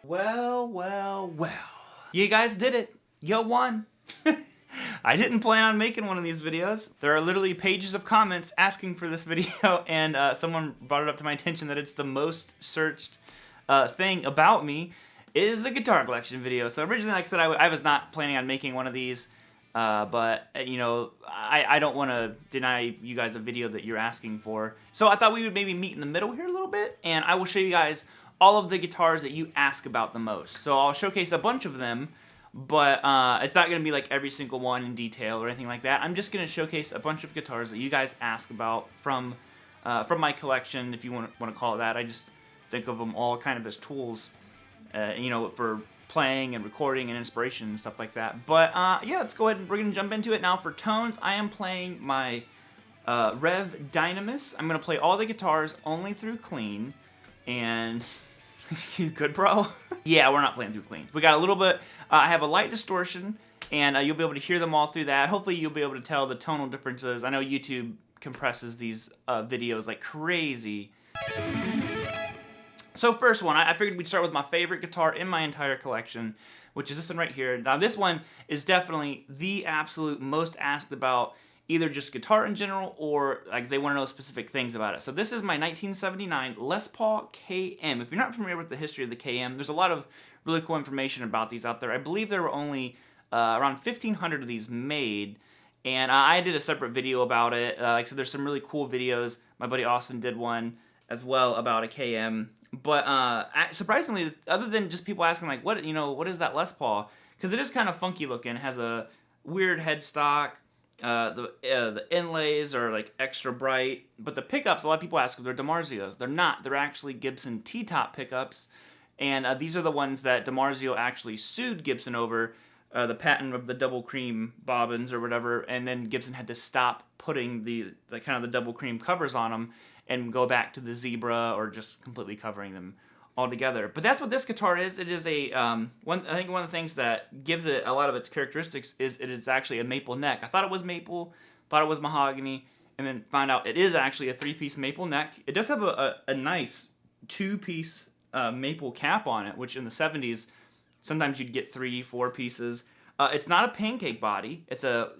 Well, well, well. You guys did it. You won. I didn't plan on making one of these videos. There are literally pages of comments asking for this video, and someone brought it up to my attention that it's the most searched thing about me is the guitar collection video. So originally, like I said, I was not planning on making one of these, but you know, I don't want to deny you guys a video that you're asking for. So I thought we would maybe meet in the middle here a little bit, and I will show you guys all of the guitars that you ask about the most. So I'll showcase a bunch of them, but it's not going to be like every single one in detail or anything like that. I'm just going to showcase a bunch of guitars that you guys ask about from my collection, if you want to call it that. I just think of them all kind of as tools, you know, for playing and recording and inspiration and stuff like that. But yeah, let's go ahead and we're going to jump into it. Now for tones, I am playing my Revv Dynamis. I'm going to play all the guitars only through clean, and... You good, bro? Yeah, we're not playing through clean. We got a little bit, I have a light distortion, and you'll be able to hear them all through that. Hopefully you'll be able to tell the tonal differences. I know YouTube compresses these videos like crazy. So first one, I figured we'd start with my favorite guitar in my entire collection, which is this one right here. Now this one is definitely the absolute most asked about, either just guitar in general or like they want to know specific things about it. So this is my 1979 Les Paul KM. If you're not familiar with the history of the KM, there's a lot of really cool information about these out there. I believe there were only around 1,500 of these made, and I did a separate video about it. Like I said, there's some really cool videos. My buddy Austin did one as well about a KM. But surprisingly, other than just people asking like, what is that Les Paul? Because it is kind of funky looking. It has a weird headstock. The inlays are like extra bright, but the pickups, a lot of people ask if they're DiMarzios. They're not. They're actually Gibson T-top pickups, and these are the ones that DiMarzio actually sued Gibson over, the patent of the double cream bobbins or whatever, and then Gibson had to stop putting the kind of the double cream covers on them and go back to the zebra or just completely covering them altogether. But that's what this guitar is. It is a I think one of the things that gives it a lot of its characteristics is it is actually a maple neck. I thought it was maple, thought it was mahogany, and then found out it is actually a 3-piece maple neck. It does have a nice 2-piece maple cap on it, which in the 70s sometimes you'd get 3-4 pieces. It's not a pancake body. It's a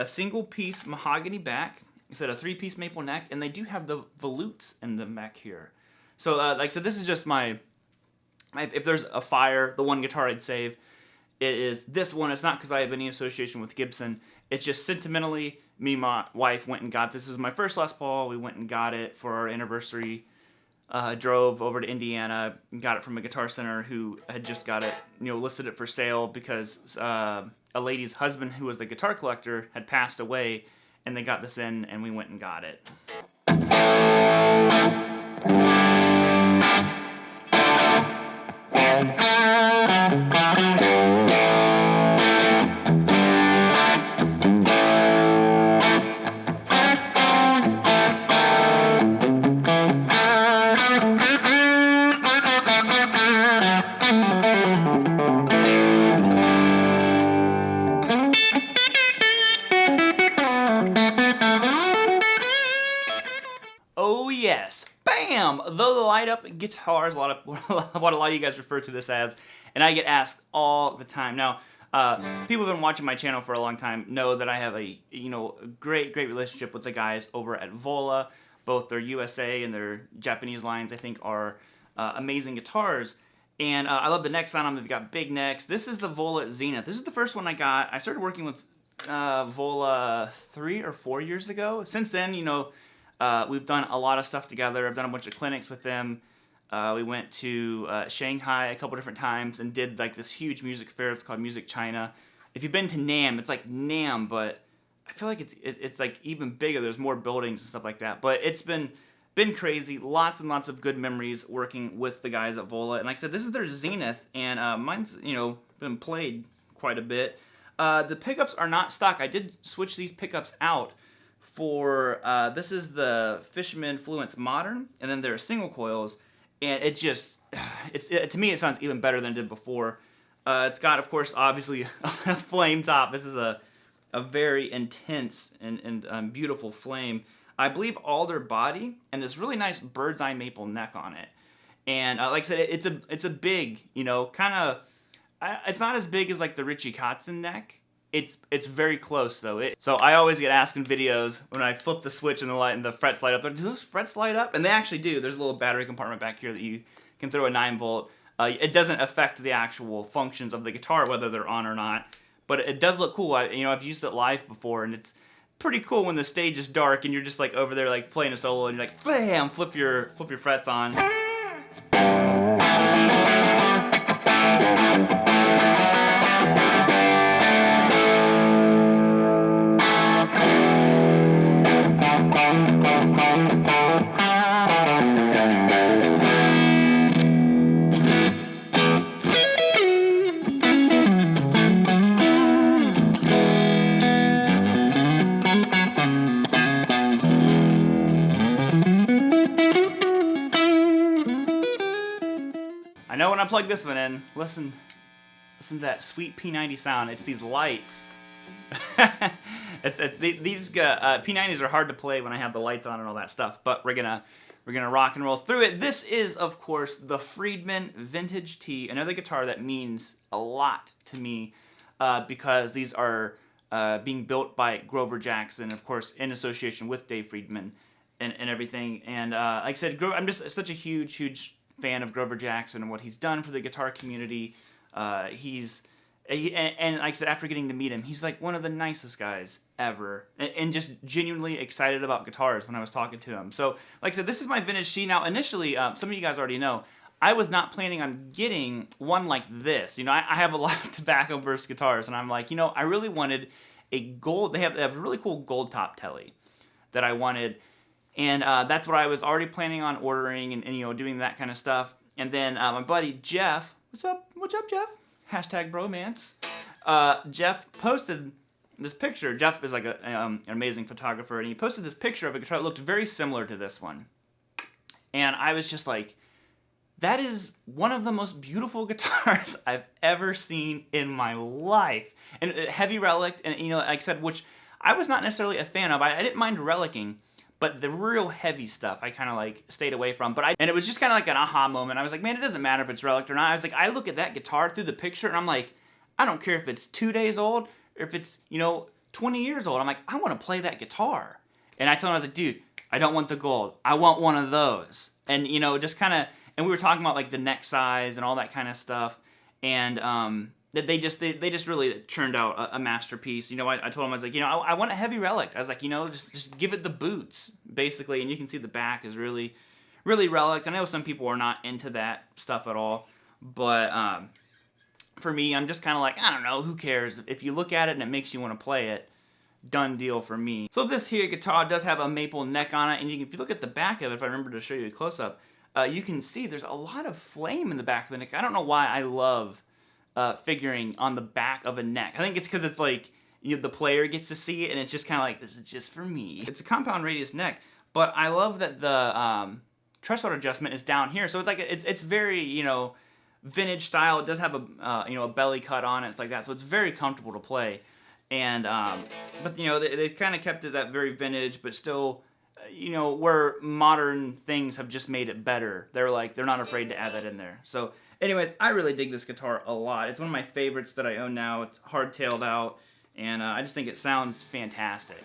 single piece mahogany back instead of a 3-piece maple neck, and they do have the volutes in the neck here. So, like I said, this is just if there's a fire, the one guitar I'd save, it is this one. It's not because I have any association with Gibson. It's just sentimentally, me and my wife went and got this. This is my first Les Paul. We went and got it for our anniversary. Drove over to Indiana and got it from a guitar center who had just got it, listed it for sale because a lady's husband who was the guitar collector had passed away, and they got this in, and we went and got it. Oh yes, bam! The light up guitars, what a lot of you guys refer to this as, and I get asked all the time. Now, people who've been watching my channel for a long time know that I have a great relationship with the guys over at Vola. Both their USA and their Japanese lines, I think, are amazing guitars. And I love the necks on them. They've got big necks. This is the Wolle Zenith. This is the first one I got. I started working with Vola 3 or 4 years ago. Since then, we've done a lot of stuff together. I've done a bunch of clinics with them. We went to Shanghai a couple different times and did like this huge music fair. It's called Music China. If you've been to NAMM, it's like NAMM, but I feel like it's like even bigger. There's more buildings and stuff like that. But it's been crazy. Lots and lots of good memories working with the guys at Vola. And like I said, this is their Zenith, and mine's been played quite a bit. The pickups are not stock. I did switch these pickups out for this is the Fishman Fluence Modern, and then there are single coils, and it just to me it sounds even better than it did before. It's got, of course, obviously a flame top. This is a very intense and beautiful flame. I believe alder body and this really nice bird's eye maple neck on it. And like I said, it's a big, you know, kind of. It's not as big as like the Richie Kotzen neck. It's very close though. So I always get asked in videos when I flip the switch and the frets light up. Do those frets light up? And they actually do. There's a little battery compartment back here that you can throw a 9-volt. It doesn't affect the actual functions of the guitar, whether they're on or not. But it does look cool. I've used it live before, and it's pretty cool when the stage is dark and you're just like over there like playing a solo, and you're like, bam, flip your frets on. I know when I plug this one in, listen to that sweet P90 sound. It's these lights. These P90s are hard to play when I have the lights on and all that stuff, but we're gonna rock and roll through it. This is, of course, the Freedman Vintage T, another guitar that means a lot to me because these are being built by Grover Jackson, of course, in association with Dave Friedman and everything. And like I said, I'm just such a huge fan of Grover Jackson and what he's done for the guitar community. And like I said, after getting to meet him, he's like one of the nicest guys ever, and just genuinely excited about guitars when I was talking to him. So, like I said, this is my vintage T. Now, initially, some of you guys already know, I was not planning on getting one like this. You know, I have a lot of tobacco burst guitars, and I'm like, you know, I really wanted a gold. They have a really cool gold top telly that I wanted. And that's what I was already planning on ordering and you know, doing that kind of stuff. And then my buddy Jeff, what's up, Jeff? Hashtag bromance. Jeff posted this picture. Jeff is like an amazing photographer, and he posted this picture of a guitar that looked very similar to this one. And I was just like, that is one of the most beautiful guitars I've ever seen in my life. And heavy relic, and you know, like I said, which I was not necessarily a fan of. I didn't mind relicking, but the real heavy stuff I kind of like stayed away from. And it was just kind of like an aha moment. I was like, man, it doesn't matter if it's relic or not. I was like, I look at that guitar through the picture and I'm like, I don't care if it's 2 days old or if it's, you know, 20 years old. I'm like, I want to play that guitar. And I told him, I was like, dude, I don't want the gold. I want one of those. And, you know, just kind of, and we were talking about like the neck size and all that kind of stuff. And, they just really churned out a masterpiece. You know, I told him, I was like, you know, I want a heavy relic. I was like, you know, just give it the boots, basically. And you can see the back is really, really relic. I know some people are not into that stuff at all. But for me, I'm just kind of like, I don't know, who cares? If you look at it and it makes you want to play it, done deal for me. So this here guitar does have a maple neck on it. And if you look at the back of it, if I remember to show you a close-up, you can see there's a lot of flame in the back of the neck. I don't know why I love figuring on the back of a neck. I think it's because it's like, you know, the player gets to see it, and it's just kind of like, this is just for me. It's a compound radius neck, but I love that the truss rod adjustment is down here. So it's like it's very, you know, vintage style. It does have a you know, a belly cut on it. It's like that, so it's very comfortable to play. And but you know, they kind of kept it that very vintage, but still, you know, where modern things have just made it better. They're not afraid to add that in there. So anyways, I really dig this guitar a lot. It's one of my favorites that I own now. It's hard-tailed out, and I just think it sounds fantastic.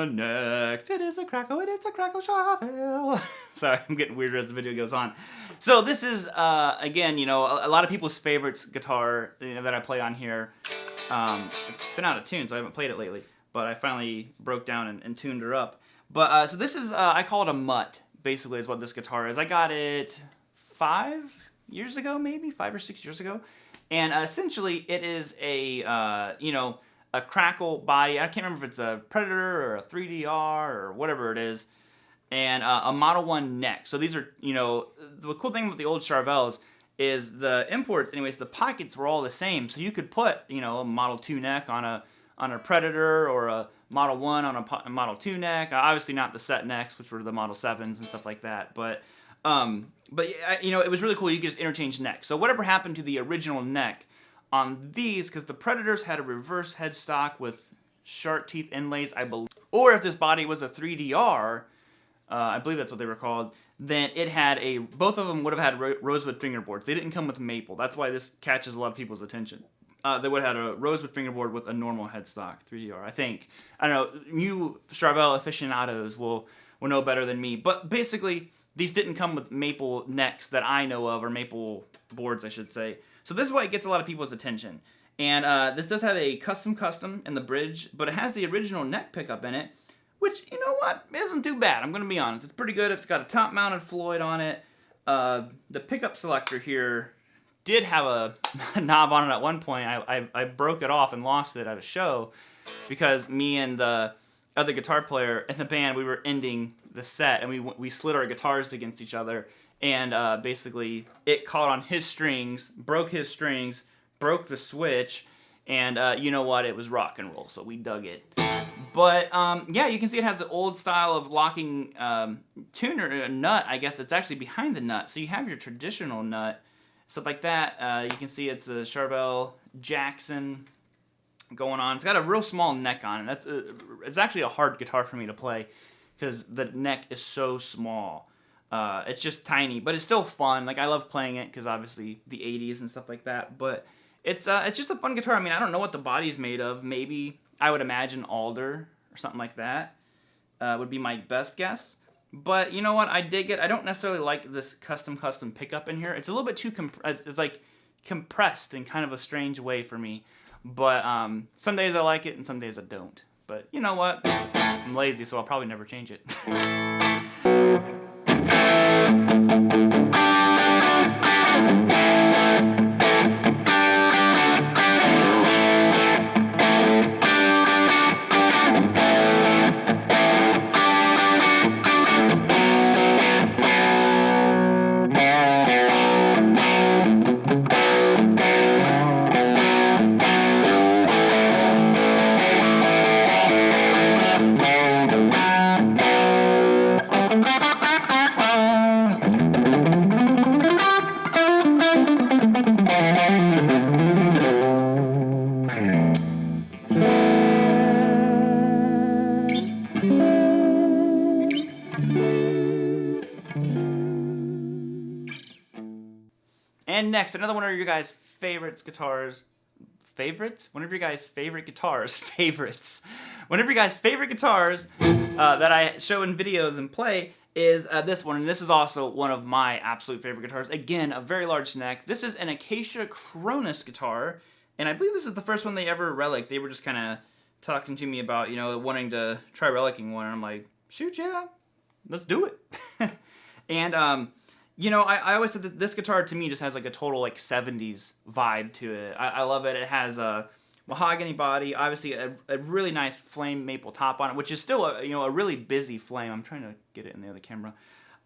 Next. It is a crackle shovel. Sorry, I'm getting weirder as the video goes on. So this is, again, you know, a lot of people's favorites guitar, you know, that I play on here. It's been out of tune, so I haven't played it lately. but I finally broke down and tuned her up. But so this is, I call it a MUT, basically is what this guitar is. I got it 5 years ago, maybe 5 or 6 years ago. And essentially it is a, you know, a crackle body. I can't remember if it's a Predator or a 3DR or whatever it is. And a Model 1 neck. So these are, you know, the cool thing with the old Charbels is the imports, anyways, the pockets were all the same. So you could put, you know, a Model 2 neck on a Predator or a Model 1 on a Model 2 neck. Obviously not the set necks, which were the Model 7s and stuff like that. But you know, it was really cool. You could just interchange necks. So whatever happened to the original neck on these, because the Predators had a reverse headstock with shark teeth inlays, I believe. Or if this body was a 3DR, I believe that's what they were called, then it had both of them would have had rosewood fingerboards. They didn't come with maple. That's why this catches a lot of people's attention. They would have had a rosewood fingerboard with a normal headstock, 3DR, I think. I don't know, you Charbel aficionados will know better than me. But basically, these didn't come with maple necks that I know of, or maple boards, I should say. So this is why it gets a lot of people's attention. And this does have a custom in the bridge, but it has the original neck pickup in it, which, you know what, isn't too bad. I'm going to be honest. It's pretty good. It's got a top-mounted Floyd on it. The pickup selector here did have a knob on it at one point. I broke it off and lost it at a show because me and the other guitar player in the band, we were ending the set, and we slid our guitars against each other. And basically, it caught on his strings, broke his strings, broke the switch, and you know what? It was rock and roll, so we dug it. But yeah, you can see it has the old style of locking tuner nut. I guess it's actually behind the nut. So you have your traditional nut, stuff like that. You can see it's a Charbel Jackson going on. It's got a real small neck on it. It's actually a hard guitar for me to play because the neck is so small. It's just tiny, but it's still fun. Like, I love playing it because obviously the 80s and stuff like that. But it's just a fun guitar. I mean, I don't know what the body's made of. Maybe I would imagine alder or something like that would be my best guess. But you know what? I dig it. I don't necessarily like this custom pickup in here. It's a little bit too it's like compressed in kind of a strange way for me. But some days I like it and some days I don't. But you know what? I'm lazy, so I'll probably never change it. And next, another one of your guys' guitars. One of your guys' favorite guitars. One of your guys' favorite guitars that I show in videos and play is this one. And this is also one of my absolute favorite guitars. Again, a very large neck. This is an Acacia Acronis guitar. And I believe this is the first one they ever relic. They were just kind of talking to me about, you know, wanting to try relicking one. And I'm like, shoot, yeah, let's do it. And, you know, I always said that this guitar to me just has like a total like 70s vibe to it. I love it. It has a mahogany body, obviously a really nice flame maple top on it, which is still a really busy flame. I'm trying to get it in the other camera.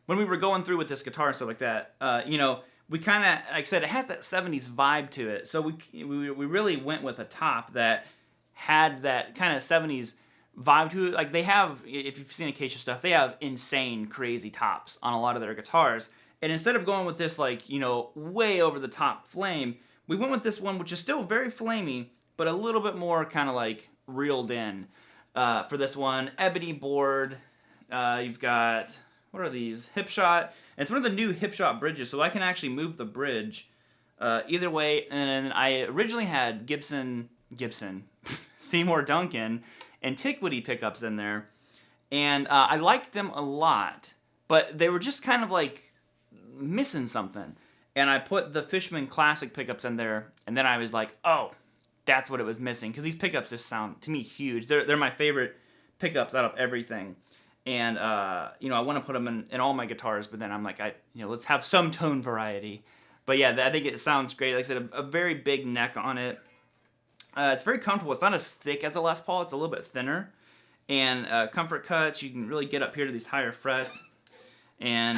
When we were going through with this guitar and stuff like that, you know, we kind of, like I said, it has that 70s vibe to it. So we really went with a top that had that kind of 70s vibe to it. Like, they have, if you've seen Acacia stuff, they have insane, crazy tops on a lot of their guitars. And instead of going with this, like, you know, way over the top flame, we went with this one, which is still very flamey, but a little bit more kind of like reeled in for this one. Ebony board. You've got, what are these? Hipshot. And it's one of the new Hipshot bridges, so I can actually move the bridge either way. And I originally had Gibson, Seymour Duncan, Antiquity pickups in there. And I liked them a lot, but they were just kind of like missing something. And I put the Fishman Classic pickups in there, and then I was like, oh, that's what it was missing, because these pickups just sound, to me, huge. They're my favorite pickups out of everything. And, you know, I want to put them in all my guitars, but then I'm like, let's have some tone variety. But yeah, I think it sounds great. Like I said, a very big neck on it. It's very comfortable. It's not as thick as a Les Paul. It's a little bit thinner. And comfort cuts, you can really get up here to these higher frets. And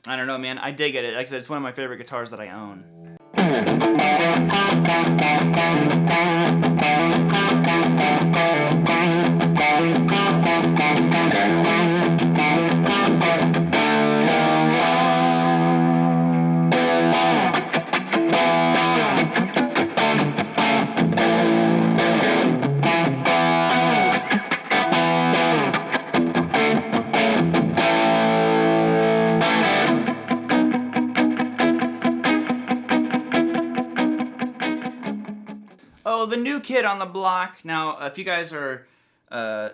I don't know, man, I dig it. Like I said, it's one of my favorite guitars that I own. Oh, the new kid on the block. Now, if you guys are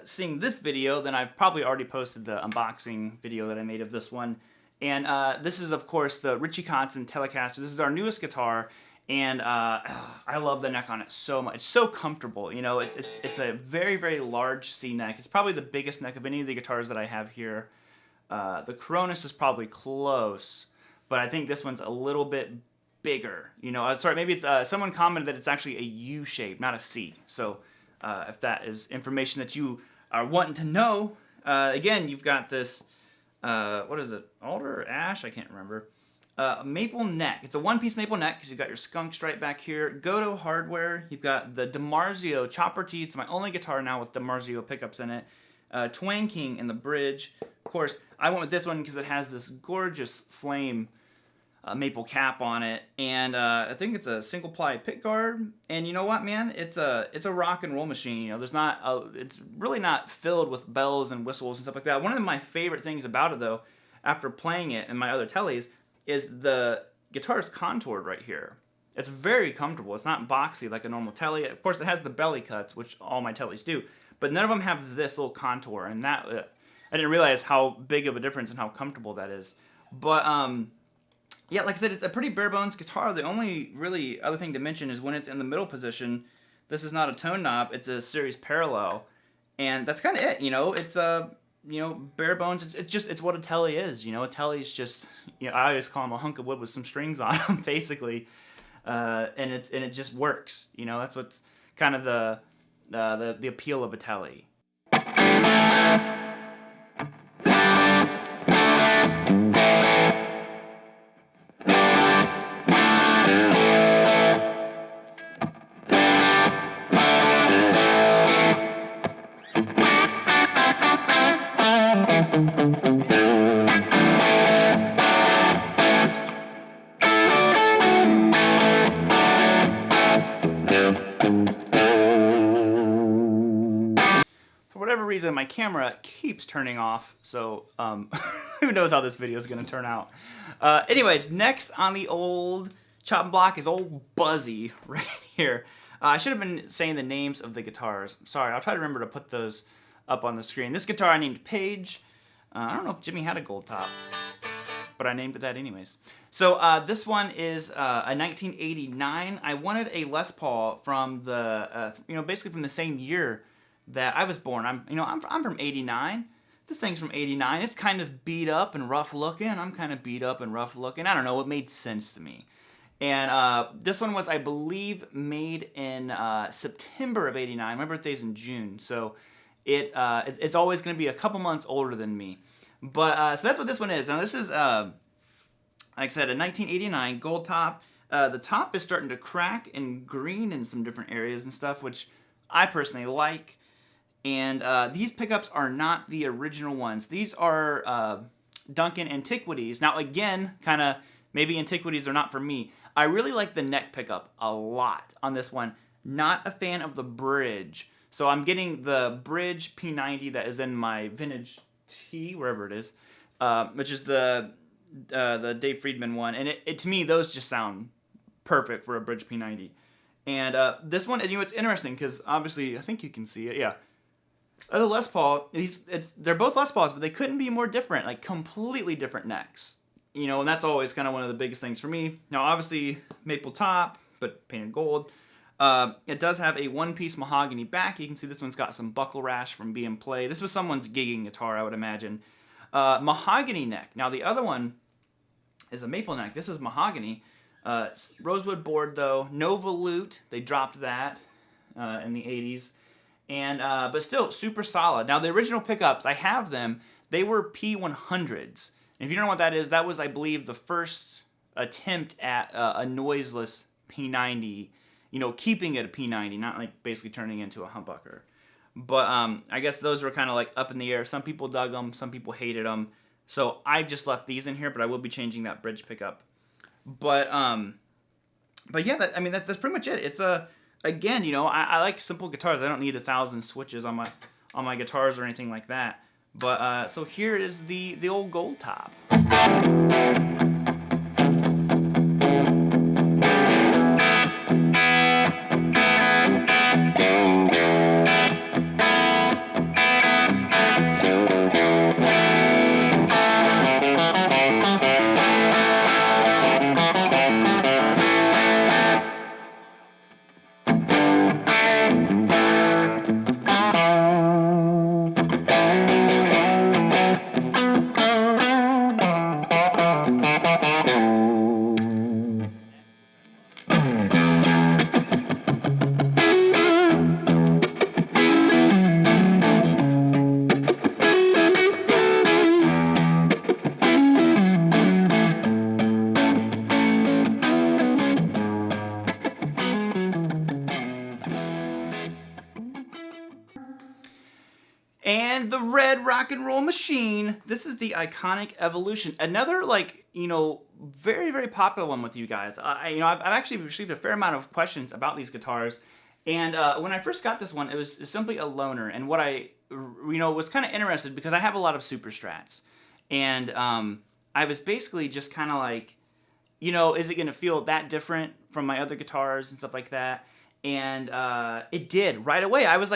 seeing this video, then I've probably already posted the unboxing video that I made of this one. And this is, of course, the Richie Kotzen Telecaster. This is our newest guitar, and I love the neck on it so much. It's so comfortable. You know, it's a very, very large C neck. It's probably the biggest neck of any of the guitars that I have here. The Acronis is probably close, but I think this one's a little bit bigger. You know, sorry, maybe it's someone commented that it's actually a U shape, not a C. So if that is information that you are wanting to know, again, you've got this, what is it, alder or ash? I can't remember. Maple neck. It's a one-piece maple neck because you've got your skunk stripe back here. Goto hardware. You've got the DiMarzio chopper T. It's my only guitar now with DiMarzio pickups in it. Twang King in the bridge. Of course, I went with this one because it has this gorgeous flame maple cap on it, and I think it's a single ply pick guard. And you know what, man? It's a rock and roll machine. You know, there's not it's really not filled with bells and whistles and stuff like that. One of my favorite things about it, though, after playing it in my other tellies, is the guitar is contoured right here. It's very comfortable. It's not boxy like a normal telly. Of course, it has the belly cuts, which all my tellies do, but none of them have this little contour, and that I didn't realize how big of a difference and how comfortable that is. But yeah, like I said, it's a pretty bare bones guitar. The only really other thing to mention is when it's in the middle position, this is not a tone knob, it's a series parallel. And that's kind of it, you know, it's you know, bare bones. It's what a telly is, you know. A telly is just, you know, I always call them a hunk of wood with some strings on them, basically. And it just works, you know. That's what's kind of the appeal of a telly. Reason my camera keeps turning off, so who knows how this video is going to turn out. Anyways, next on the old chopping block is old Buzzy right here. I should have been saying the names of the guitars. Sorry, I'll try to remember to put those up on the screen. This guitar I named Paige. I don't know if Jimmy had a gold top, but I named it that anyways. So this one is a 1989. I wanted a Les Paul from the, you know, basically from the same year that I was born. I'm from 89. This thing's from 89. It's kind of beat up and rough looking. I'm kind of beat up and rough looking. I don't know. It made sense to me. And this one was, I believe, made in September of 89. My birthday's in June. So it's always going to be a couple months older than me. But so that's what this one is. Now this is, like I said, a 1989 gold top. The top is starting to crack and green in some different areas and stuff, which I personally like. And these pickups are not the original ones. These are Duncan Antiquities. Now again, kind of maybe Antiquities are not for me. I really like the neck pickup a lot on this one. Not a fan of the bridge. So I'm getting the bridge P90 that is in my Vintage T, wherever it is, which is the Dave Friedman one. And it to me, those just sound perfect for a bridge P90. And this one, you know, it's interesting because obviously, I think you can see it, yeah. The Les Paul, they're both Les Pauls, but they couldn't be more different, like completely different necks. You know, and that's always kind of one of the biggest things for me. Now, obviously, maple top, but painted gold. It does have a one-piece mahogany back. You can see this one's got some buckle rash from being played. This was someone's gigging guitar, I would imagine. Mahogany neck. Now the other one is a maple neck. This is mahogany. Rosewood board though. No volute. They dropped that in the 80s. And but still super solid. Now the original pickups, I have them. They were P100s. And if you don't know what that is, that was, I believe, the first attempt at a noiseless P90. You know, keeping it a P90, not like basically turning it into a humbucker. But I guess those were kind of like up in the air. Some people dug them, some people hated them. So I just left these in here, but I will be changing that bridge pickup. But yeah, that's pretty much it. It's again, you know, I like simple guitars. I don't need 1,000 switches on my guitars or anything like that. But so here is the old gold top. And the red rock and roll machine. This is the iconic Evolution. Another, like, you know, very, very popular one with you guys. I've actually received a fair amount of questions about these guitars. And when I first got this one, it was simply a loaner. And what I, you know, was kind of interested because I have a lot of Super Strats. And I was basically just kind of like, you know, is it going to feel that different from my other guitars and stuff like that? And it did right away. I was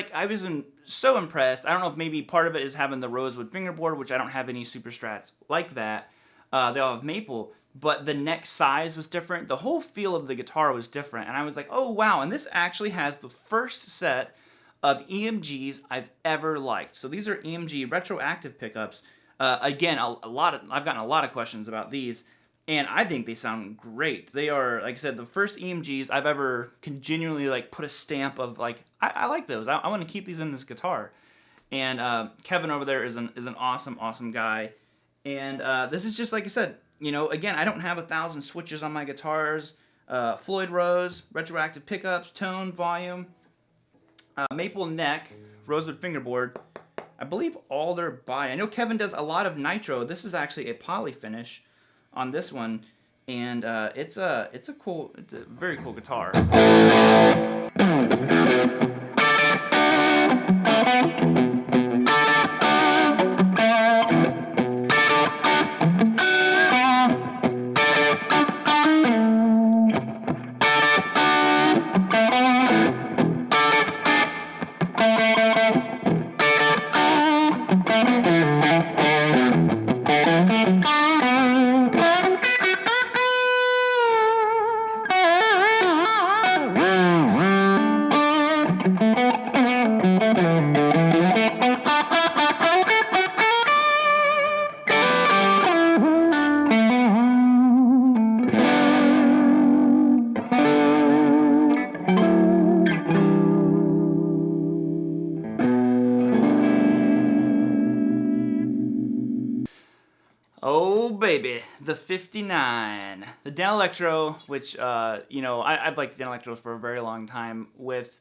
so impressed. I don't know if maybe part of it is having the rosewood fingerboard, which I don't have any Super Strats like that. They all have maple, but the neck size was different. The whole feel of the guitar was different, and I was like, oh wow! And this actually has the first set of EMGs I've ever liked. So these are EMG retroactive pickups. Again, I've gotten a lot of questions about these. And I think they sound great. They are, like I said, the first EMGs I've ever can genuinely like put a stamp of like, I like those. I want to keep these in this guitar. And Kevin over there is an awesome, awesome guy. And this is just like I said, you know, again, I don't have 1,000 switches on my guitars. Floyd Rose, retroactive pickups, tone, volume, maple neck, rosewood fingerboard. I believe all they're by. I know Kevin does a lot of nitro. This is actually a poly finish on this one, and it's a very cool guitar. Oh baby, the 59. The Danelectro, which, you know, I've liked Danelectro for a very long time with,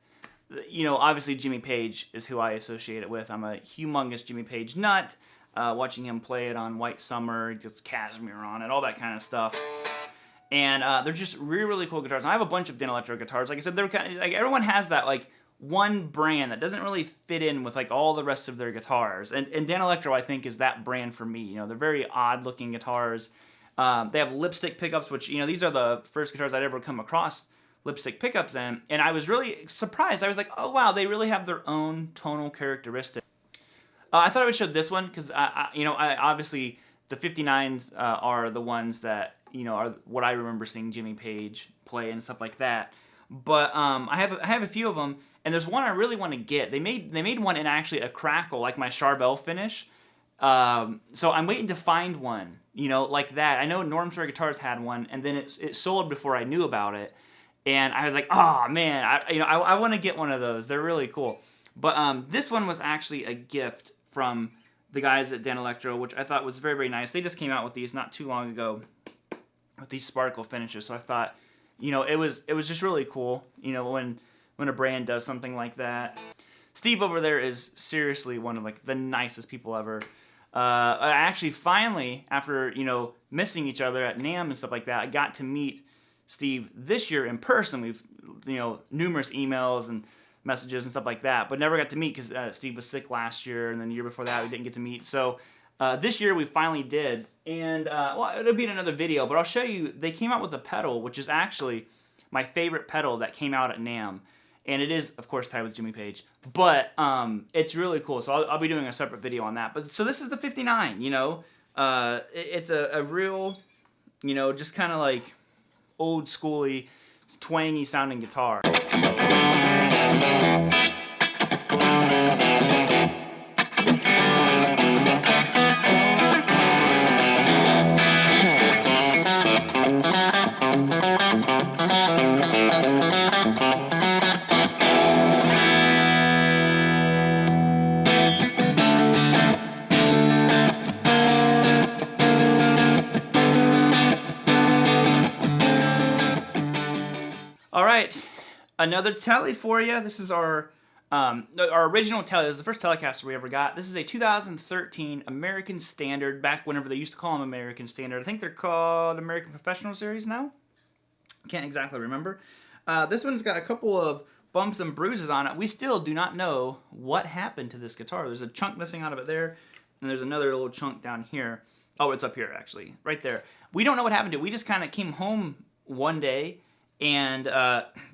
you know, obviously Jimmy Page is who I associate it with. I'm a humongous Jimmy Page nut. Watching him play it on White Summer, just Cashmere on it, all that kind of stuff. And they're just really, really cool guitars. And I have a bunch of Danelectro guitars. Like I said, they're kind of, like, everyone has that, like, one brand that doesn't really fit in with like all the rest of their guitars, and Danelectro I think is that brand for me. You know, they're very odd looking guitars. They have lipstick pickups, which, you know, these are the first guitars I'd ever come across lipstick pickups in, and I was really surprised. I was like, oh wow, they really have their own tonal characteristics. I thought I would show this one because you know, obviously the 59s are the ones that, you know, are what I remember seeing Jimmy Page play and stuff like that. But I have a few of them, and there's one I really want to get. They made one in actually a crackle, like my Charbel finish. So I'm waiting to find one, you know, like that. I know Norm's Rare Guitars had one, and then it sold before I knew about it. And I was like, oh man, I want to get one of those. They're really cool. But this one was actually a gift from the guys at Danelectro, which I thought was very, very nice. They just came out with these not too long ago with these sparkle finishes. So I thought, you know, it was just really cool, you know, when a brand does something like that. Steve over there is seriously one of like the nicest people ever. I actually finally, after, you know, missing each other at NAMM and stuff like that, I got to meet Steve this year in person. We've, you know, numerous emails and messages and stuff like that, but never got to meet because Steve was sick last year, and then the year before that we didn't get to meet. So this year we finally did, and well, it'll be in another video, but I'll show you. They came out with a pedal, which is actually my favorite pedal that came out at NAMM, and it is, of course, tied with Jimmy Page, but it's really cool. So I'll be doing a separate video on that. But so this is the 59. You know, it's a real, you know, just kind of like old schooly, twangy sounding guitar. All right, another Tele for you. This is our original Tele. This is the first Telecaster we ever got. This is a 2013 American Standard, back whenever they used to call them American Standard. I think they're called American Professional Series now. Can't exactly remember. This one's got a couple of bumps and bruises on it. We still do not know what happened to this guitar. There's a chunk missing out of it there, and there's another little chunk down here. Oh, it's up here, actually, right there. We don't know what happened to it. We just kind of came home one day, and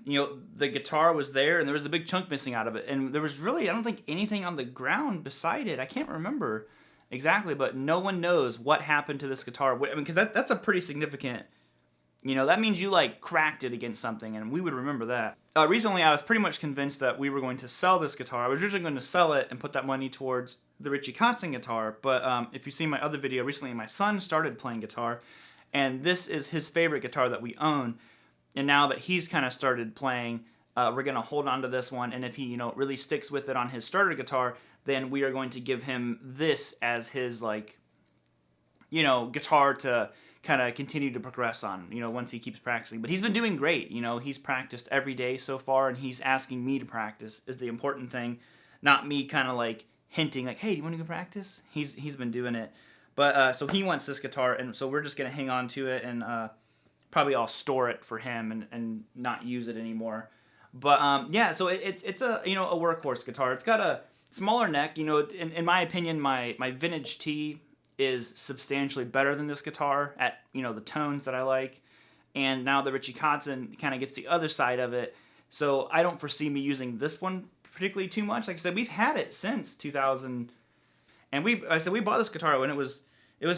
you know, the guitar was there, and there was a big chunk missing out of it, and there was really, I don't think, anything on the ground beside it. I can't remember exactly, but no one knows what happened to this guitar. I mean, because that's a pretty significant, you know, that means you like cracked it against something, and we would remember that. Recently, I was pretty much convinced that we were going to sell this guitar. I was originally going to sell it and put that money towards the Richie Kotzen guitar, but if you see my other video recently, my son started playing guitar, and this is his favorite guitar that we own. And now that he's kind of started playing, we're going to hold on to this one. And if he, you know, really sticks with it on his starter guitar, then we are going to give him this as his, like, you know, guitar to kind of continue to progress on, you know, once he keeps practicing. But he's been doing great. You know, he's practiced every day so far, and he's asking me to practice is the important thing, not me kind of like hinting like, hey, do you want to go practice? He's been doing it. But so he wants this guitar, and so we're just going to hang on to it, and probably I'll store it for him and not use it anymore. But yeah, so it's a, you know, a workhorse guitar. It's got a smaller neck. You know, in my opinion, my Vintage T is substantially better than this guitar at, you know, the tones that I like. And now the Richie Kotzen kind of gets the other side of it. So I don't foresee me using this one particularly too much. Like I said, we've had it since 2000, and we bought this guitar when it was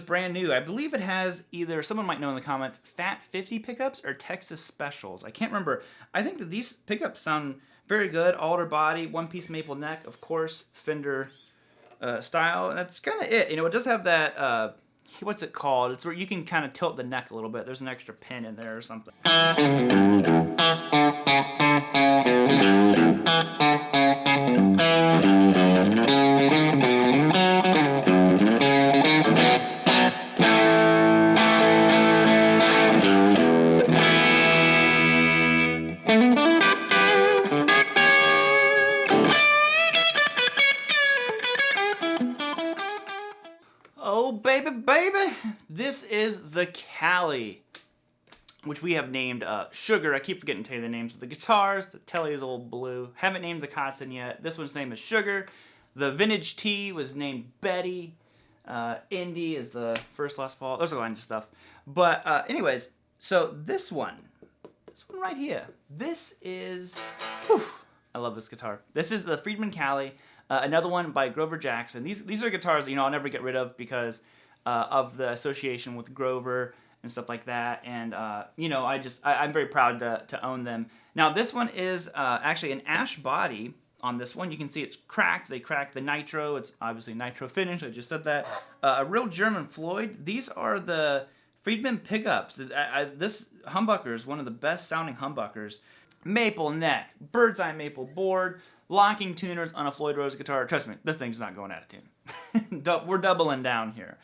brand new. I believe it has either, someone might know in the comments, Fat 50 pickups or Texas Specials. I can't remember. I think that these pickups sound very good. Alder body, one-piece maple neck, of course, Fender style. And that's kind of it. You know, it does have that, what's it called? It's where you can kind of tilt the neck a little bit. There's an extra pin in there or something. Oh, baby, baby. This is the Callie, which we have named Sugar. I keep forgetting to tell you the names of the guitars. The Tele is old blue. Haven't named the Kotzen yet. This one's name is Sugar. The Vintage T was named Betty. Indy is the first Les Paul. There's a line of stuff. But anyways, so this one right here. This is, whew, I love this guitar. This is the Friedman Callie. Another one by Grover Jackson. These are guitars that, you know, I'll never get rid of because of the association with Grover and stuff like that. And you know, I'm very proud to own them. Now this one is actually an ash body. On this one, you can see it's cracked. They cracked the nitro. It's obviously nitro finish. I just said that. A real German Floyd. These are the Friedman pickups. This humbucker is one of the best sounding humbuckers. Maple neck, bird's eye maple board, locking tuners on a Floyd Rose guitar. Trust me, this thing's not going out of tune. We're doubling down here.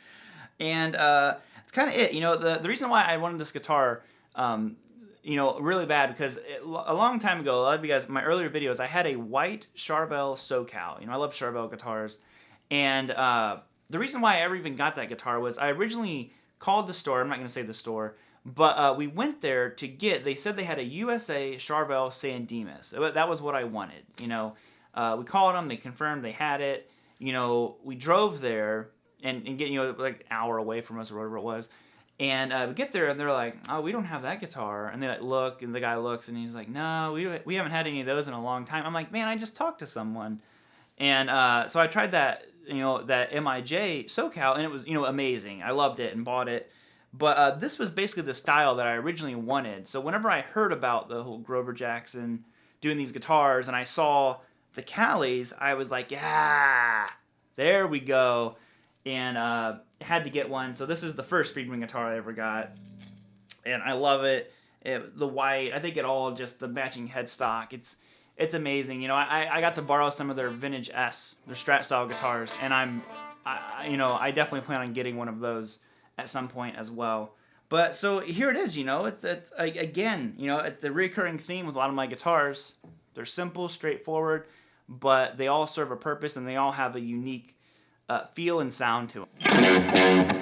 And it's kind of it. You know, the reason why I wanted this guitar, you know, really bad, because a long time ago, a lot of you guys, in my earlier videos, I had a white Charbel SoCal. You know, I love Charbel guitars. And the reason why I ever even got that guitar was I originally called the store. I'm not going to say the store. But we went there to get, they said they had a USA Charbel San Dimas. That was what I wanted, you know. We called them, they confirmed they had it. You know, we drove there and get, you know, like an hour away from us or whatever it was. And we get there and they're like, oh, we don't have that guitar. And they like look, and the guy looks and he's like, no, we haven't had any of those in a long time. I'm like, man, I just talked to someone. And so I tried that, you know, that MIJ SoCal, and it was, you know, amazing. I loved it and bought it. But this was basically the style that I originally wanted. So whenever I heard about the whole Grover Jackson doing these guitars and I saw the Callies, I was like, yeah, there we go. And had to get one. So this is the first Friedman guitar I ever got. And I love it. The white, I think it all just the matching headstock. It's amazing. You know, I got to borrow some of their vintage S, their Strat style guitars. And you know, I definitely plan on getting one of those at some point as well. But so here it is, you know, it's again, you know, it's a recurring theme with a lot of my guitars. They're simple, straightforward, but they all serve a purpose and they all have a unique feel and sound to them.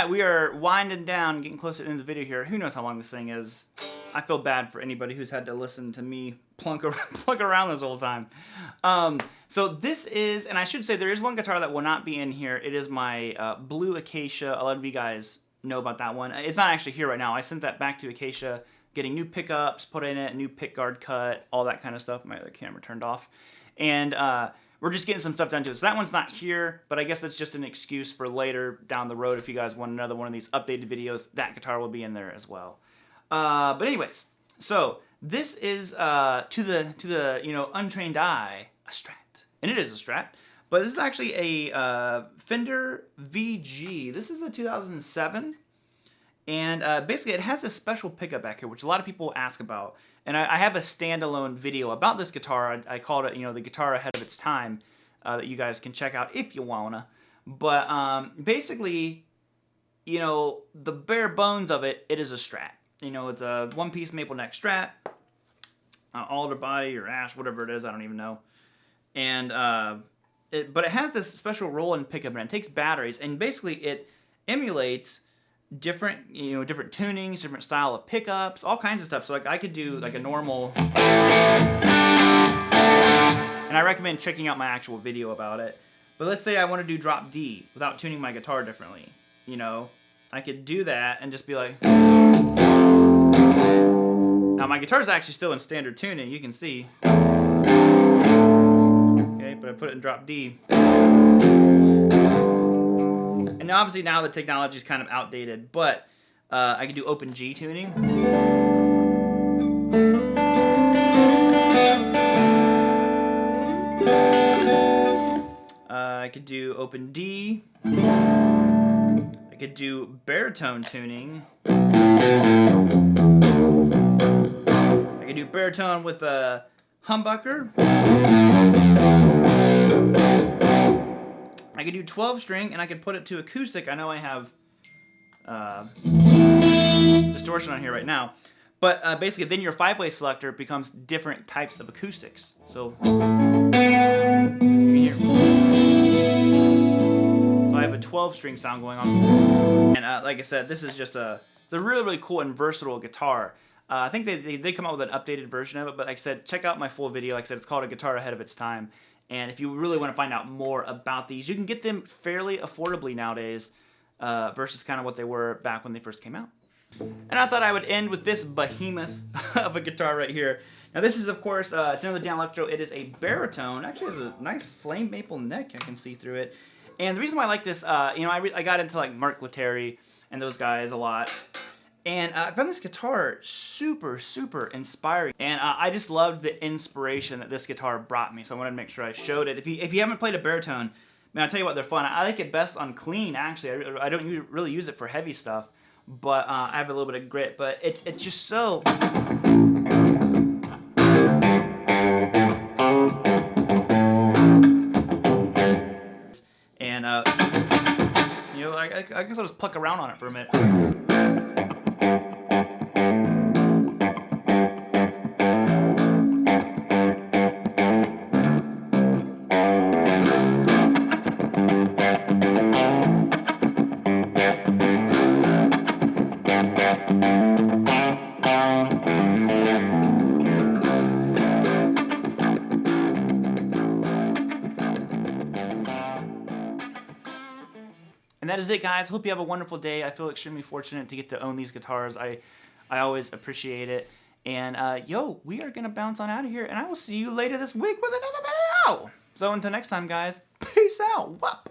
We are winding down, getting close to the end of the video here. Who knows how long this thing is? I feel bad for anybody who's had to listen to me plunk around this whole time. So this is, and I should say there is one guitar that will not be in here. It is my blue Acacia. A lot of you guys know about that one. It's not actually here right now. I sent that back to Acacia, getting new pickups, put in it, new pick guard cut, all that kind of stuff. My other camera turned off. And we're just getting some stuff done to it. So that one's not here, but I guess that's just an excuse for later down the road. If you guys want another one of these updated videos, that guitar will be in there as well. But anyways, so this is to the you know, untrained eye, a Strat, and it is a Strat. But this is actually a Fender VG. This is a 2007, and basically it has a special pickup back here, which a lot of people ask about. And I have a standalone video about this guitar. I called it, you know, the guitar ahead of its time, that you guys can check out if you wanna. But basically, you know, the bare bones of it, it is a Strat. You know, it's a one-piece maple neck Strat, alder body or ash, whatever it is, I don't even know. And but it has this special roll-in pickup, and it takes batteries, and basically it emulates different, you know, different tunings, different style of pickups, all kinds of stuff. So like I could do like a normal, and I recommend checking out my actual video about it. But let's say I want to do drop D without tuning my guitar differently. You know, I could do that and just be like. Now my guitar is actually still in standard tuning, you can see. Okay, but I put it in drop D. And obviously now the technology is kind of outdated, but I can do open G tuning. I could do open D. I could do baritone tuning. I could do baritone with a humbucker. I could do 12 string, and I could put it to acoustic. I know I have distortion on here right now, but basically then your 5-way selector becomes different types of acoustics. So you can hear. So I have a 12 string sound going on, and like I said, this is just it's a really, really cool and versatile guitar. I think they did come out with an updated version of it, but like I said, check out my full video. Like I said, it's called A Guitar Ahead of Its Time. And if you really want to find out more about these, you can get them fairly affordably nowadays versus kind of what they were back when they first came out. And I thought I would end with this behemoth of a guitar right here. Now this is, of course, it's another Danelectro. It is a baritone. Actually, it has a nice flame maple neck. I can see through it. And the reason why I like this, you know, I got into like Mark Letary and those guys a lot. And I found this guitar super, super inspiring. And I just loved the inspiration that this guitar brought me. So I wanted to make sure I showed it. If you haven't played a baritone, man, I'll tell you what, they're fun. I like it best on clean, actually. I don't really use it for heavy stuff. But I have a little bit of grit. But it's just so... And, you know, I guess I'll just pluck around on it for a minute. And that is it, guys. Hope you have a wonderful day. I feel extremely fortunate to get to own these guitars. I always appreciate it. And, yo, we are going to bounce on out of here. And I will see you later this week with another video. So until next time, guys, peace out. Whoop.